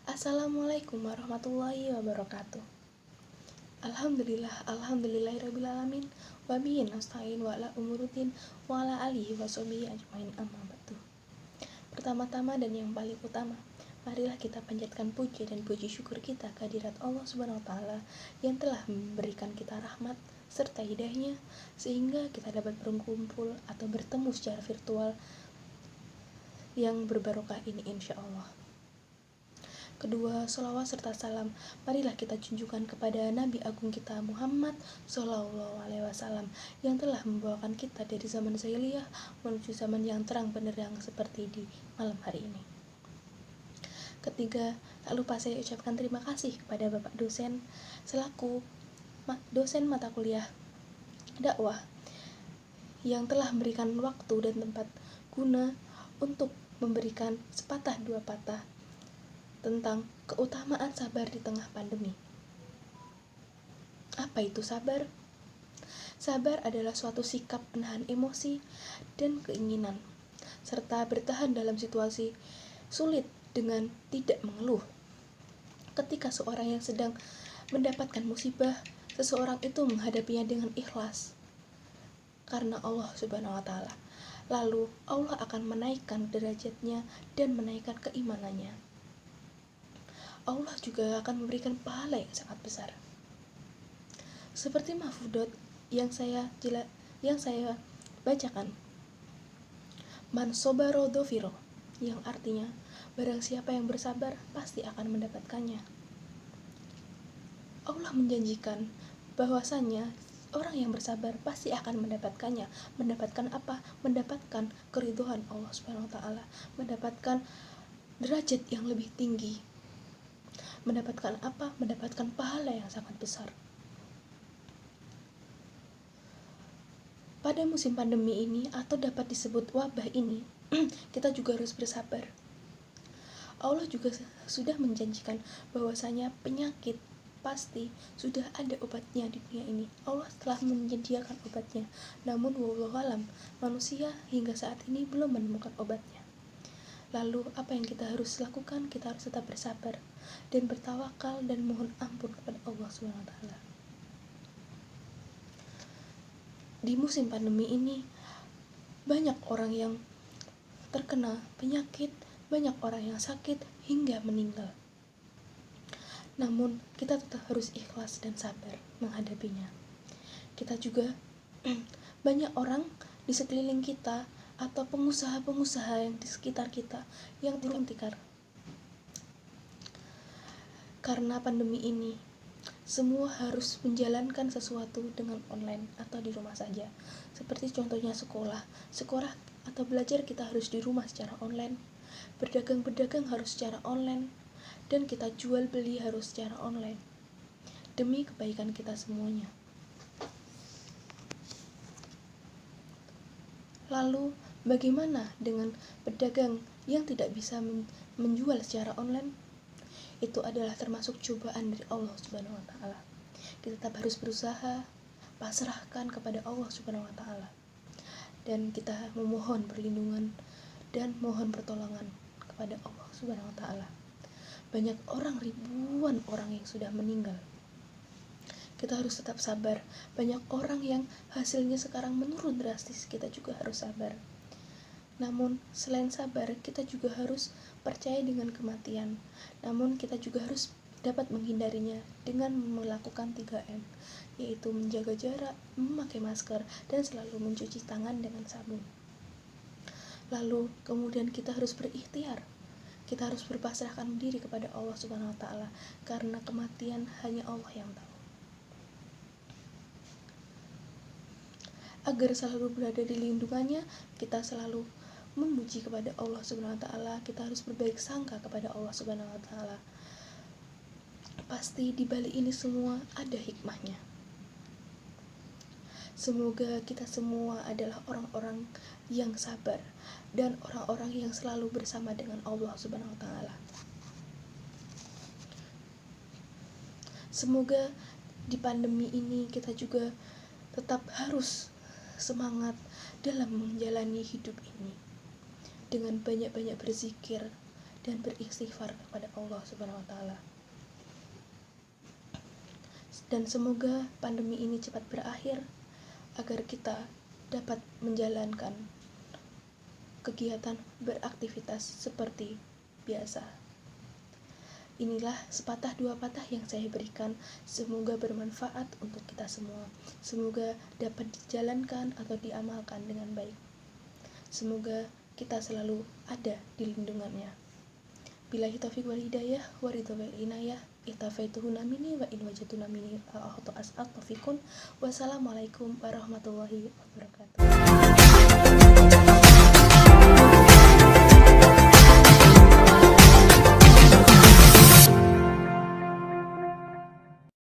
Assalamualaikum warahmatullahi wabarakatuh. Alhamdulillahirrabbilalamin. Wa bihi nasta'in wa ala umuruddin wa ala alihi wa sahbihi ajmain, amma ba'du. Pertama-tama dan yang paling utama, marilah kita panjatkan puji dan puji syukur kita kehadirat Allah Subhanahu wa taala yang telah memberikan kita rahmat serta hidayahnya sehingga kita dapat berkumpul atau bertemu secara virtual yang berbarokah ini insyaallah. Kedua, sholawat serta salam marilah kita junjukkan kepada Nabi Agung kita Muhammad Sallallahu Alaihi Wasallam yang telah membawakan kita dari zaman jahiliyah menuju zaman yang terang benderang seperti di malam hari ini. Ketiga, tak lupa saya ucapkan terima kasih kepada Bapak dosen selaku dosen mata kuliah dakwah yang telah memberikan waktu dan tempat guna untuk memberikan sepatah dua patah tentang keutamaan sabar di tengah pandemi. Apa itu sabar? Sabar adalah suatu sikap menahan emosi dan keinginan, serta bertahan dalam situasi sulit dengan tidak mengeluh. Ketika seorang yang sedang mendapatkan musibah, seseorang itu menghadapinya dengan ikhlas karena Allah Subhanahu wa taala. Lalu Allah akan menaikkan derajatnya dan menaikkan keimanannya. Allah juga akan memberikan pahala yang sangat besar. Seperti mafudot yang saya bacakan. Man sobaro dofiro, yang artinya barang siapa yang bersabar pasti akan mendapatkannya. Allah menjanjikan bahwasanya orang yang bersabar pasti akan mendapatkannya. Mendapatkan apa? Mendapatkan keridhaan Allah Subhanahu wa taala, mendapatkan derajat yang lebih tinggi. Mendapatkan apa? Mendapatkan pahala yang sangat besar. Pada musim pandemi ini atau dapat disebut wabah ini, kita juga harus bersabar. Allah juga sudah menjanjikan bahwasanya penyakit pasti sudah ada obatnya di dunia ini. Allah telah menyediakan obatnya. Namun wallahu alam, manusia hingga saat ini belum menemukan obatnya. Lalu apa yang kita harus lakukan? Kita harus tetap bersabar dan bertawakal dan mohon ampun kepada Allah Subhanahu wa taala. Di musim pandemi ini banyak orang yang terkena penyakit, banyak orang yang sakit hingga meninggal. Namun kita tetap harus ikhlas dan sabar menghadapinya. Kita juga banyak orang di sekeliling kita atau pengusaha-pengusaha yang di sekitar kita yang turun tikar. Karena pandemi ini, semua harus menjalankan sesuatu dengan online atau di rumah saja. Seperti contohnya sekolah atau belajar kita harus di rumah secara online. Berdagang harus secara online, dan kita jual beli harus secara online. Demi kebaikan kita semuanya. Lalu, bagaimana dengan pedagang yang tidak bisa menjual secara online? Itu adalah termasuk cobaan dari Allah Subhanahu wa taala. Kita tetap harus berusaha, pasrahkan kepada Allah Subhanahu wa taala. Dan kita memohon perlindungan dan mohon pertolongan kepada Allah Subhanahu wa taala. Banyak orang, ribuan orang yang sudah meninggal. Kita harus tetap sabar. Banyak orang yang hasilnya sekarang menurun drastis, kita juga harus sabar. Namun selain sabar, kita juga harus percaya dengan kematian. Namun kita juga harus dapat menghindarinya dengan melakukan 3M, yaitu menjaga jarak, memakai masker, dan selalu mencuci tangan dengan sabun. Lalu kemudian kita harus berikhtiar. Kita harus berpasrahkan diri kepada Allah Subhanahu wa taala karena kematian hanya Allah yang tahu. Agar selalu berada di lindungannya, kita selalu memuji kepada Allah Subhanahu wa taala. Kita harus berbaik sangka kepada Allah Subhanahu wa taala. Pasti di balik ini semua ada hikmahnya. Semoga kita semua adalah orang-orang yang sabar dan orang-orang yang selalu bersama dengan Allah Subhanahu wa taala. Semoga di pandemi ini kita juga tetap harus semangat dalam menjalani hidup ini dengan banyak-banyak berzikir dan beristighfar kepada Allah Subhanahu wa taala. Dan semoga pandemi ini cepat berakhir agar kita dapat menjalankan kegiatan beraktivitas seperti biasa. Inilah sepatah dua patah yang saya berikan, semoga bermanfaat untuk kita semua. Semoga dapat dijalankan atau diamalkan dengan baik. Semoga kita selalu ada di lindungannya. Billahi taufiq wal hidayah wa ridha wal inayah. Ihtafaituhu namini wa in wajadtu namini al-ahtu as'al taufiqun. Wassalamualaikum warahmatullahi wabarakatuh.